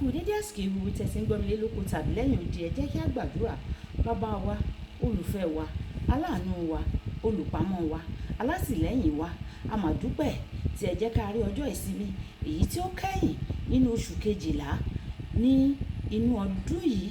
kú dédé àsìkò ìwúwo tẹ̀sí ń gbọ́ mi lé lóko tàbí lẹ́yìn odi ẹ jẹ́ kí a gbàdúrà. Bàbá wa, olùfẹ́ wa, aláàánú wa, olùpamọ́ wa, alátìlẹ́yìn wa, a máa dúpẹ́ tí ẹ jẹ́ ká rí ọjọ́ ìsinmi èyí tí ó kẹ́yìn nínú oṣù kejìlá ní inú ọdún yìí.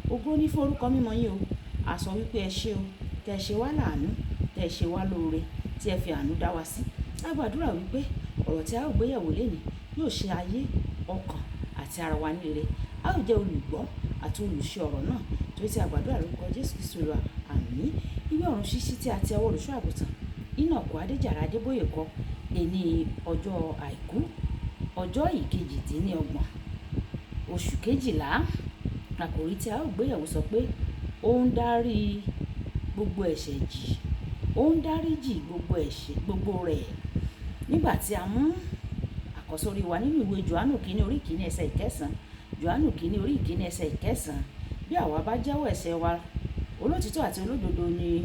Ògo ní fún orúkọ mímọ́ yín o. A sọ wípé ẹ ṣé o, tẹ́ ṣe wá láàánú, tẹ́ ṣe wá lóore, tí ẹ fi àánú dá wa sí. A gbàdúrà wípé ọ̀rọ̀ tí a ó gbéyẹ̀wò lénìí yóò ṣe ayé, ọkàn àti ara wa ní rere. A ó jẹ́ olùgbọ́ àti olùṣe ọ̀rọ̀ náà torí tí a gbàdúrà lórúkọ Jésù Kristi Olúwa. Àmín. Ìwé ọ̀run ṣíṣí tí a ti ọwọ́ olùṣọ́ àgùntàn Enoch Adéjàre Adébóyè kọ èní ọjọ́ àìkú ọjọ́ ìkejì-dín-ní-ọgbọ̀n oṣù kejìlá. Àkòrí tí a ó gbéyẹ̀wò sọ pé ó ń dárí gbogbo ẹ̀ṣẹ̀ jì, ó ń dáríjì gbogbo ẹ̀ṣẹ̀ gbogbo rẹ̀. Nígbà tí a mú àkọ́sórí wa nínú ìwé Jòhánù kínní orí kínní ẹsẹ̀ ìkẹsàn-án, Jòhánù kínní orí kínní ẹsẹ̀ ìkẹsàn-án, bí àwa bá jẹ́wọ́ ẹ̀ṣẹ̀ wa, olótìtọ́ àti olódodo ni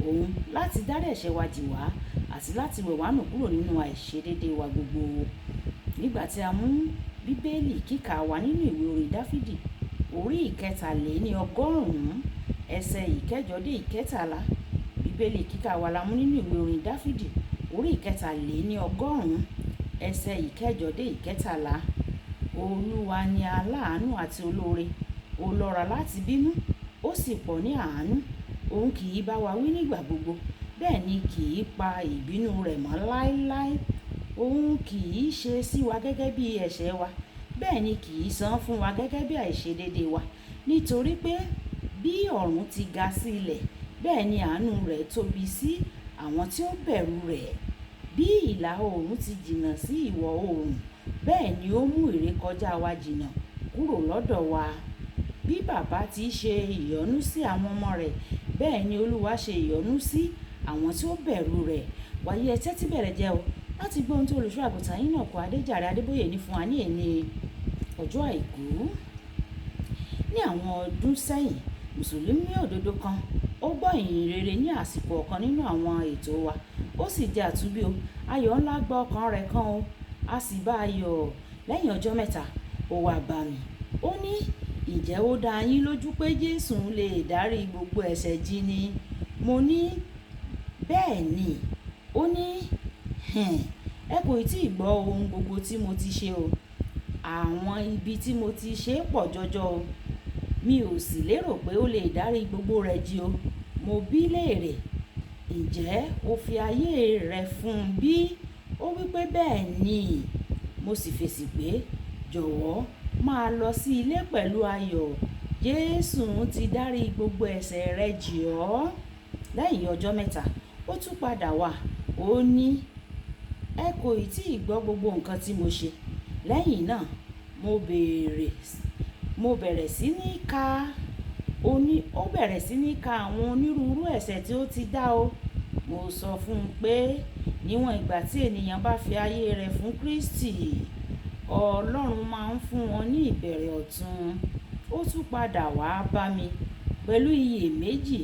òun láti dárí ẹ̀ṣẹ̀ wa jì wá àti láti wẹ̀ wá nù kúrò nínú àìṣedéédéé wa gbogbo. Nígbà tí a mú bíbélì kíkà wa nínú ìwé orin Dáfídì orí ìkẹtàléní-ọgọ́rùn-ún ẹsẹ̀ ìkẹjọ dé ìkẹtàlá. Bíbélì kíkà wa la mú nínú ìwé orin Dáfídì orí ìkẹtàléní-ọgọ́rùn-ún ẹsẹ̀ ìkẹjọ dé ìkẹtàlá. Olúwa ni aláàánú àti olóore, ó lọ́ra láti bínú, ó sì pọ̀ ní àánú. Òun kì í bá wa wí nígbà gbogbo, bẹ́ẹ̀ ni kì í pa ìbínú rẹ̀ mọ́ láéláé. Òun kì í ṣe sí wa gẹ́gẹ́ bí ẹ̀ṣẹ̀ wa, bẹ́ẹ̀ ni kì í san fún wa gẹ́gẹ́ bí àìṣedéédéé wa. Nítorí pé bí ọ̀run ti ga sí ilẹ̀, bẹ́ẹ̀ ni àánú rẹ̀ tóbi sí àwọn tí ó bẹ̀rù rẹ̀. Bí ìlà oòrùn ti jìnnà sí ìwọ̀ oòrùn, bẹ́ẹ̀ ni ó mú ìrékọjá wa jìnnà kúrò lọ́dọ̀ wa. Bí bàbá ti ṣe ìyọ́nú sí àwọn ọmọ rẹ̀, bẹ́ẹ̀ ni Olúwa ṣe ìyọ́nú sí àwọn tí ó bẹ̀rù rẹ̀. Wàyí ẹ tẹ́tí bẹ̀rẹ̀ jẹ́ o láti gbọ́ ohun tí olùṣọ́ àgùntàn Enoch Adéjàre Adébóyè ní fún wa ní èní ọjọ́ àìkú. Ní àwọn ọdún sẹ́yìn, Mùsùlùmí òdodo kan ó gbọ́ ìyìn rere ní àsìkò ọ̀kan nínú àwọn ètò wa. Ó sì di àtúnbí o. Ayọ̀ ńlá gbọ́ ọkàn rẹ̀ kan o. A sì bá a yọ̀. Lẹ́yìn ọjọ́ mẹ́ta, ó wá bá mi. Ó ní, "Ǹjẹ́ ó dá yín lójú pé Jésù lè dárí gbogbo ẹ̀ṣẹ̀ jì ni?" Mo ní, "Bẹ́ẹ̀ ni." Ó ní, "Ẹ kò tí ì gbọ́ ohun gbogbo tí mo ti ṣe o. Àwọn ibi tí mo ti ṣe pọ̀ jọjọ o. Mi ò sì lérò pé ó lè dárí gbogbo rẹ̀ jì o." Mo bí léèrè, "Ǹjẹ́ o fi ayé rẹ fún un bí?" Ó wí pé, "Bẹ́ẹ̀ ni." Mo sì fèsì pé, "Jọ̀wọ́ máa lọ sí ilé pẹ̀lú ayọ̀. Jésù ti dárí gbogbo ẹ̀ṣẹ̀ rẹ jì ọ́." Lẹ́yìn ọjọ́ mẹ́ta, ó tún padà wá. Ó ní, "Ẹ kò tí ì gbọ́ gbogbo nǹkan tí mo ṣe." Lẹ́yìn náà, mo bẹ̀rẹ̀ sí ní ka àwọn onírúurú ẹ̀ṣẹ̀ tí ó ti dá o. Mo sọ fún un pé níwọ̀n ìgbà tí ènìyàn bá fi ayé rẹ̀ fún Kristi, Ọlọ́run máa ń fún wọn ní ìbẹ̀rẹ̀ ọ̀tun. Ó tún padà wá bá mi pẹ̀lú iyèméjì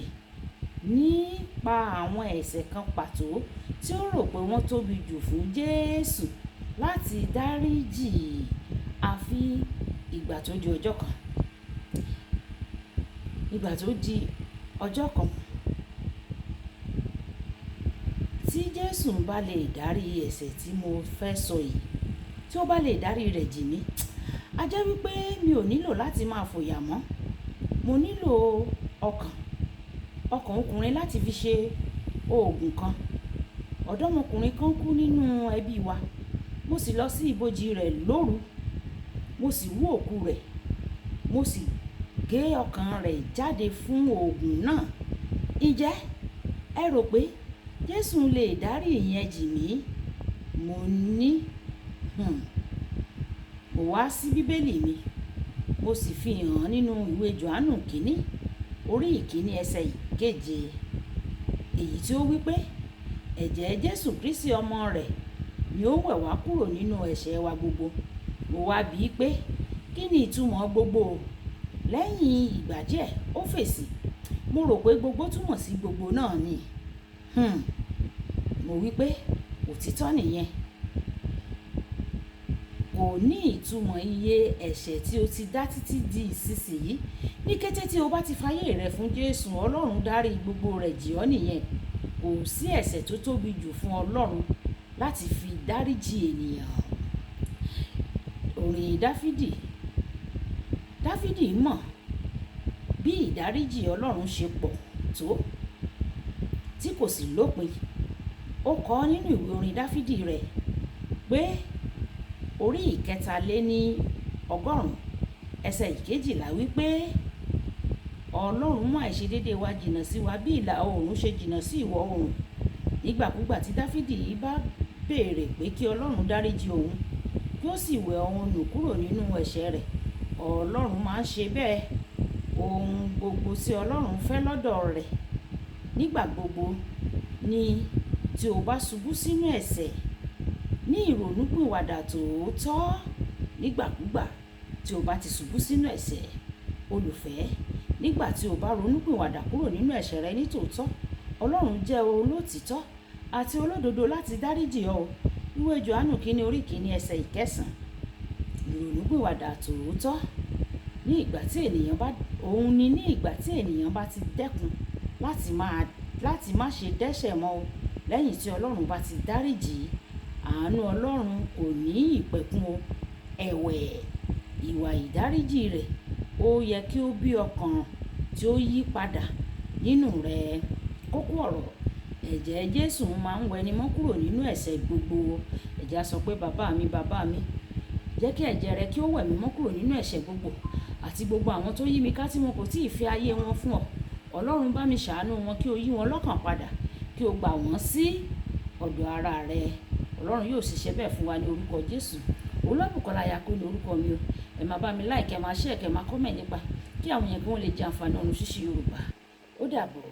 nípa àwọn ẹ̀ṣẹ̀ kan pàtó tí ó rò pé wọ́n tóbi jù fún Jésù láti dáríjì. Àfi ìgbà tó di ọjọ́ kan tí Jésù bá lè dárí ẹ̀ṣẹ̀ tí mo fẹ́ sọ yìí, tí ó bá lè dárí rẹ̀ jì mí, a jẹ́ wípé mi ò nílò láti máa fòyà mọ́. Mo nílò ọkàn ọkùnrin láti fi ṣe oògùn kan. Ọ̀dọ́mọkùnrin kan kú nínú ẹbí wa. Mo sì lọ sí ibojì rẹ̀ lóru. Mo sì wú òkú rẹ̀. Mo sì gé ọkàn rẹ̀ jáde fún oògùn náà. Ǹjẹ́ ẹ rò pé Jésù lè dárí ìyẹn jì mí? Mo ní, mo wá sí bíbélì mi. Mo sì fi hàn nínú ìwé Jòhánù kínní orí ìkínní ẹsẹ̀ ìkeje. Èyí tí ó wí pé ẹ̀jẹ̀ Jésù Kristi ọmọ rẹ̀ ni ó wẹ̀ wá kúrò nínú ẹ̀ṣẹ̀ wa gbogbo. Mo wá bi í pé kí ni ìtumọ̀ gbogbo? Lẹ́yìn ìgbà díẹ̀, ó fèsì, "Mo rò pé gbogbo túmọ̀ sí gbogbo náà ni." Mo wí pé òtítọ́ nìyẹn. Kò kò ní ìtumọ̀ iye ẹ̀ṣẹ̀ tí o ti dá títí di ìsinsìnyí. Ní kété tí o bá ti fayé rẹ fún Jésù, Ọlọ́run dárí gbogbo rẹ̀ jì ọ́ nìyẹn. Kò sí ẹ̀ṣẹ̀ tó tóbi jù fún Ọlọ́run láti fi dáríjì ènìyàn. Orin Dáfídì. Dáfídì mọ̀ bí ìdáríjì Ọlọ́run ṣe pọ̀ tó tí kò sì lópin. Ó kọ nínú ìwé orin Dáfídì rẹ̀ pé orí 123 ẹsẹ̀ 12 wípé Ọlọ́run mú àìṣedéédé wa jìnnà sí wa bí ìlà oòrùn ṣe jìnnà sí ìwọ̀ oòrùn. Nígbàkúgbà tí Dáfídì bá béèrè pé kí Ọlọ́run dáríjì òun kí ó sì wẹ òun nù kúrò nínú ẹ̀ṣẹ̀ rẹ̀, Ọlọ́run máa ń ṣe bẹ́ẹ̀. Ohun gbogbo tí Ọlọ́run fẹ́ lọ́dọ̀ rẹ̀ nígbà gbogbo ni tí o bá ṣubú sínú ẹ̀ṣẹ̀ ní ìrònúpìwàdà tòótọ́. Nígbàkúgbà tí o bá ti ṣubú sínú ẹ̀ṣẹ̀, olùfẹ́, nígbà tí o bá ronúpìwàdà kúrò nínú ẹ̀ṣẹ̀ rẹ ní tòótọ́, Ọlọ́run jẹ́ olótìítọ́ àti olódodo láti dáríjì ọ́. Ìwé Jòhánù kínní orí 1 ẹsẹ̀ 9. Ìrònúpìwàdà tòótọ́ ní ìgbà tí ènìyàn bá ti dẹ́kun láti má ṣe dẹ́ṣẹ̀ mọ́ lẹ́yìn tí Ọlọ́run bá ti dáríjì. Àánú Ọlọ́run kò ní ìpẹ̀kun o. Ẹ̀wẹ̀, ìwà ìdáríjì rẹ̀ ó yẹ kí ó bí ọkàn tí ó yí padà nínú rẹ̀. Kókó ọ̀rọ̀: ẹ̀jẹ̀ Jésù máa ń wẹni mọ́ kúrò nínú ẹ̀ṣẹ̀ gbogbo. Ẹ̀jẹ̀ á sọ pé bàbá mi, jẹ́ kí ẹ̀jẹ̀ rẹ kí ó wẹ̀ mí mọ́ kúrò nínú ẹ̀ṣẹ̀ gbogbo àti gbogbo àwọn tó yí mi ká tí wọn kò tí ì fi ayé wọn fún ọ. Ọlọ́run bá mi ṣàánú wọn kí o yí wọn lọ́kàn padà, kí o gbà wọ́n sí ọ̀dọ̀ ara rẹ. Ọlọ́run yóò sì ṣe bẹ́ẹ̀ fún wa ní orúkọ Jésù. Olúwabùkọ́lá Ayákúnlé orúkọ mi o. Ẹ máa bá mi like, ẹ máa share, ẹ máa comment nípa kí àwọn èèyàn kí wọ́n lè jẹ àǹfààní ọ̀run ṣíṣí Yorùbá. Ó dàbọ̀.